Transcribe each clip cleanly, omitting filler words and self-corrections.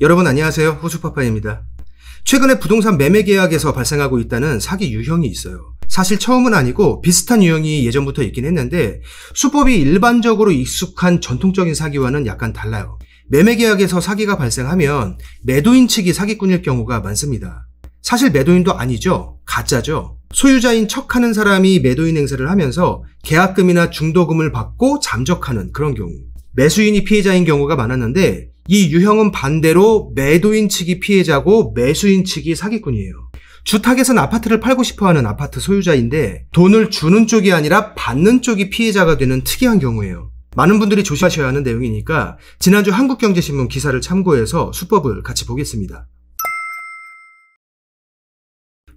여러분 안녕하세요. 호수파파입니다. 최근에 부동산 매매 계약에서 발생하고 있다는 사기 유형이 있어요. 사실 처음은 아니고 비슷한 유형이 예전부터 있긴 했는데 수법이 일반적으로 익숙한 전통적인 사기와는 약간 달라요. 매매 계약에서 사기가 발생하면 매도인 측이 사기꾼일 경우가 많습니다. 사실 매도인도 아니죠. 가짜죠. 소유자인 척하는 사람이 매도인 행세를 하면서 계약금이나 중도금을 받고 잠적하는 그런 경우. 매수인이 피해자인 경우가 많았는데 이 유형은 반대로 매도인 측이 피해자고 매수인 측이 사기꾼이에요. 주택에선 아파트를 팔고 싶어하는 아파트 소유자인데 돈을 주는 쪽이 아니라 받는 쪽이 피해자가 되는 특이한 경우예요. 많은 분들이 조심하셔야 하는 내용이니까 지난주 한국경제신문 기사를 참고해서 수법을 같이 보겠습니다.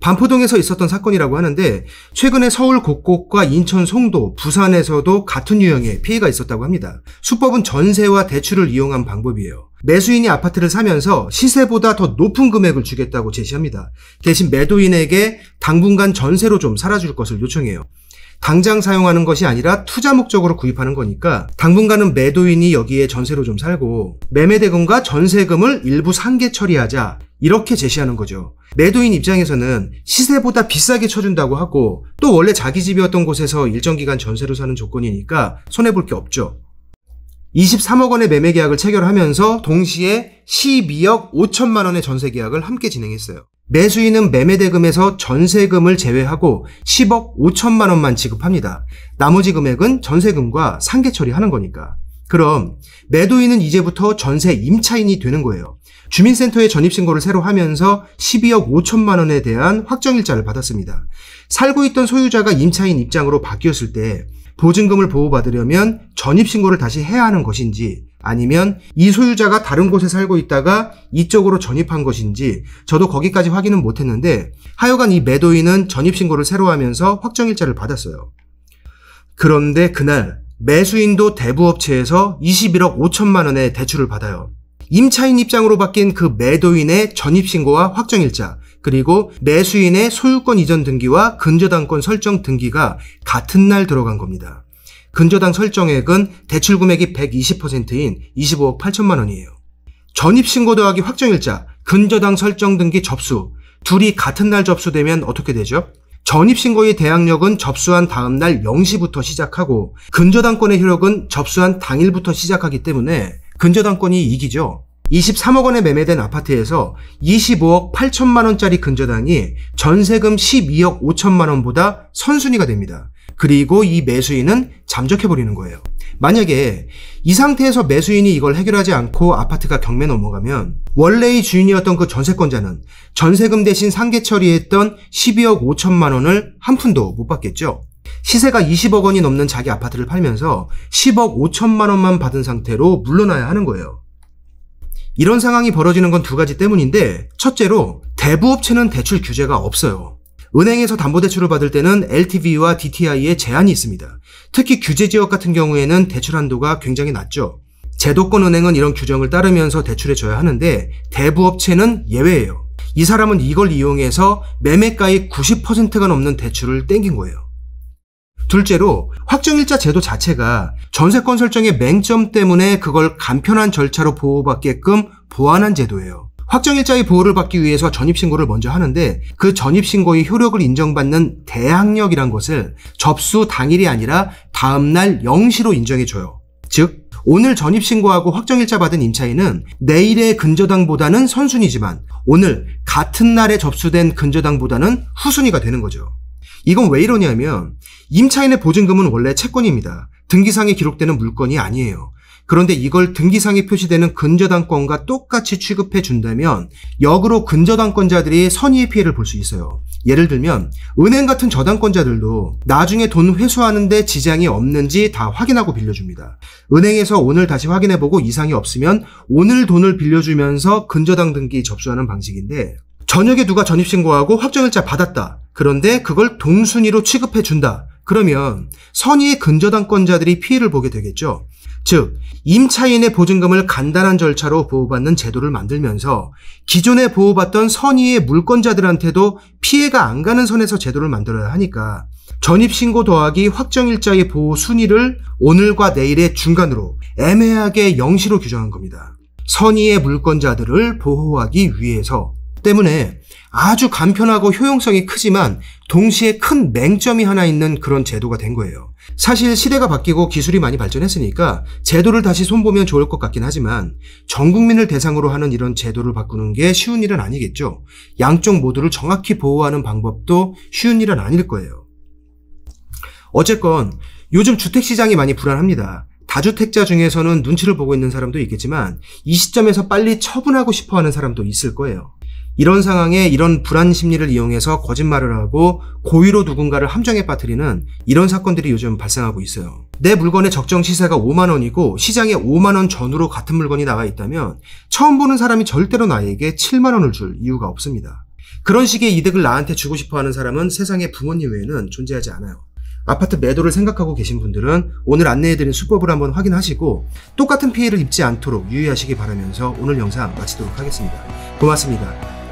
반포동에서 있었던 사건이라고 하는데 최근에 서울 곳곳과 인천 송도, 부산에서도 같은 유형의 피해가 있었다고 합니다. 수법은 전세와 대출을 이용한 방법이에요. 매수인이 아파트를 사면서 시세보다 더 높은 금액을 주겠다고 제시합니다. 대신 매도인에게 당분간 전세로 좀 살아줄 것을 요청해요. 당장 사용하는 것이 아니라 투자 목적으로 구입하는 거니까 당분간은 매도인이 여기에 전세로 좀 살고 매매대금과 전세금을 일부 상계 처리하자 이렇게 제시하는 거죠. 매도인 입장에서는 시세보다 비싸게 쳐준다고 하고 또 원래 자기 집이었던 곳에서 일정 기간 전세로 사는 조건이니까 손해볼 게 없죠. 23억 원의 매매 계약을 체결하면서 동시에 12억 5천만 원의 전세 계약을 함께 진행했어요. 매수인은 매매대금에서 전세금을 제외하고 10억 5천만 원만 지급합니다. 나머지 금액은 전세금과 상계 처리하는 거니까. 그럼 매도인은 이제부터 전세 임차인이 되는 거예요. 주민센터에 전입신고를 새로 하면서 12억 5천만 원에 대한 확정일자를 받았습니다. 살고 있던 소유자가 임차인 입장으로 바뀌었을 때 보증금을 보호받으려면 전입신고를 다시 해야 하는 것인지 아니면 이 소유자가 다른 곳에 살고 있다가 이쪽으로 전입한 것인지 저도 거기까지 확인은 못했는데 하여간 이 매도인은 전입신고를 새로 하면서 확정일자를 받았어요. 그런데 그날 매수인도 대부업체에서 21억 5천만 원의 대출을 받아요. 임차인 입장으로 바뀐 그 매도인의 전입신고와 확정일자 그리고 매수인의 소유권 이전 등기와 근저당권 설정 등기가 같은 날 들어간 겁니다. 근저당 설정액은 대출 금액이 120%인 25억 8천만 원이에요. 전입신고 더하기 확정일자, 근저당 설정 등기 접수 둘이 같은 날 접수되면 어떻게 되죠? 전입신고의 대항력은 접수한 다음 날 0시부터 시작하고 근저당권의 효력은 접수한 당일부터 시작하기 때문에 근저당권이 이기죠. 23억 원에 매매된 아파트에서 25억 8천만 원짜리 근저당이 전세금 12억 5천만 원보다 선순위가 됩니다. 그리고 이 매수인은 잠적해버리는 거예요. 만약에 이 상태에서 매수인이 이걸 해결하지 않고 아파트가 경매 넘어가면 원래의 주인이었던 그 전세권자는 전세금 대신 상계 처리했던 12억 5천만 원을 한 푼도 못 받겠죠. 시세가 20억 원이 넘는 자기 아파트를 팔면서 10억 5천만 원만 받은 상태로 물러나야 하는 거예요. 이런 상황이 벌어지는 건 두 가지 때문인데 첫째로 대부업체는 대출 규제가 없어요. 은행에서 담보대출을 받을 때는 LTV와 DTI에 제한이 있습니다. 특히 규제지역 같은 경우에는 대출 한도가 굉장히 낮죠. 제도권 은행은 이런 규정을 따르면서 대출해줘야 하는데 대부업체는 예외예요. 이 사람은 이걸 이용해서 매매가의 90%가 넘는 대출을 땡긴 거예요. 둘째로 확정일자 제도 자체가 전세권 설정의 맹점 때문에 그걸 간편한 절차로 보호받게끔 보완한 제도예요. 확정일자의 보호를 받기 위해서 전입신고를 먼저 하는데 그 전입신고의 효력을 인정받는 대항력이란 것을 접수 당일이 아니라 다음날 0시로 인정해줘요. 즉 오늘 전입신고하고 확정일자 받은 임차인은 내일의 근저당보다는 선순위지만 오늘 같은 날에 접수된 근저당보다는 후순위가 되는 거죠. 이건 왜 이러냐면 임차인의 보증금은 원래 채권입니다. 등기상에 기록되는 물건이 아니에요. 그런데 이걸 등기상에 표시되는 근저당권과 똑같이 취급해 준다면 역으로 근저당권자들이 선의의 피해를 볼 수 있어요. 예를 들면 은행 같은 저당권자들도 나중에 돈 회수하는데 지장이 없는지 다 확인하고 빌려줍니다. 은행에서 오늘 다시 확인해보고 이상이 없으면 오늘 돈을 빌려주면서 근저당 등기 접수하는 방식인데 저녁에 누가 전입신고하고 확정일자 받았다. 그런데 그걸 동순위로 취급해준다. 그러면 선의의 근저당권자들이 피해를 보게 되겠죠. 즉 임차인의 보증금을 간단한 절차로 보호받는 제도를 만들면서 기존에 보호받던 선의의 물권자들한테도 피해가 안 가는 선에서 제도를 만들어야 하니까 전입신고 더하기 확정일자의 보호 순위를 오늘과 내일의 중간으로 애매하게 0시로 규정한 겁니다. 선의의 물권자들을 보호하기 위해서 때문에 아주 간편하고 효용성이 크지만 동시에 큰 맹점이 하나 있는 그런 제도가 된 거예요. 사실 시대가 바뀌고 기술이 많이 발전했으니까 제도를 다시 손보면 좋을 것 같긴 하지만 전 국민을 대상으로 하는 이런 제도를 바꾸는 게 쉬운 일은 아니겠죠. 양쪽 모두를 정확히 보호하는 방법도 쉬운 일은 아닐 거예요. 어쨌건 요즘 주택시장이 많이 불안합니다. 다주택자 중에서는 눈치를 보고 있는 사람도 있겠지만 이 시점에서 빨리 처분하고 싶어하는 사람도 있을 거예요. 이런 상황에 이런 불안 심리를 이용해서 거짓말을 하고 고의로 누군가를 함정에 빠뜨리는 이런 사건들이 요즘 발생하고 있어요. 내 물건의 적정 시세가 5만 원이고 시장에 5만 원 전후로 같은 물건이 나와 있다면 처음 보는 사람이 절대로 나에게 7만 원을 줄 이유가 없습니다. 그런 식의 이득을 나한테 주고 싶어하는 사람은 세상에 부모님 외에는 존재하지 않아요. 아파트 매도를 생각하고 계신 분들은 오늘 안내해드린 수법을 한번 확인하시고 똑같은 피해를 입지 않도록 유의하시기 바라면서 오늘 영상 마치도록 하겠습니다. 고맙습니다.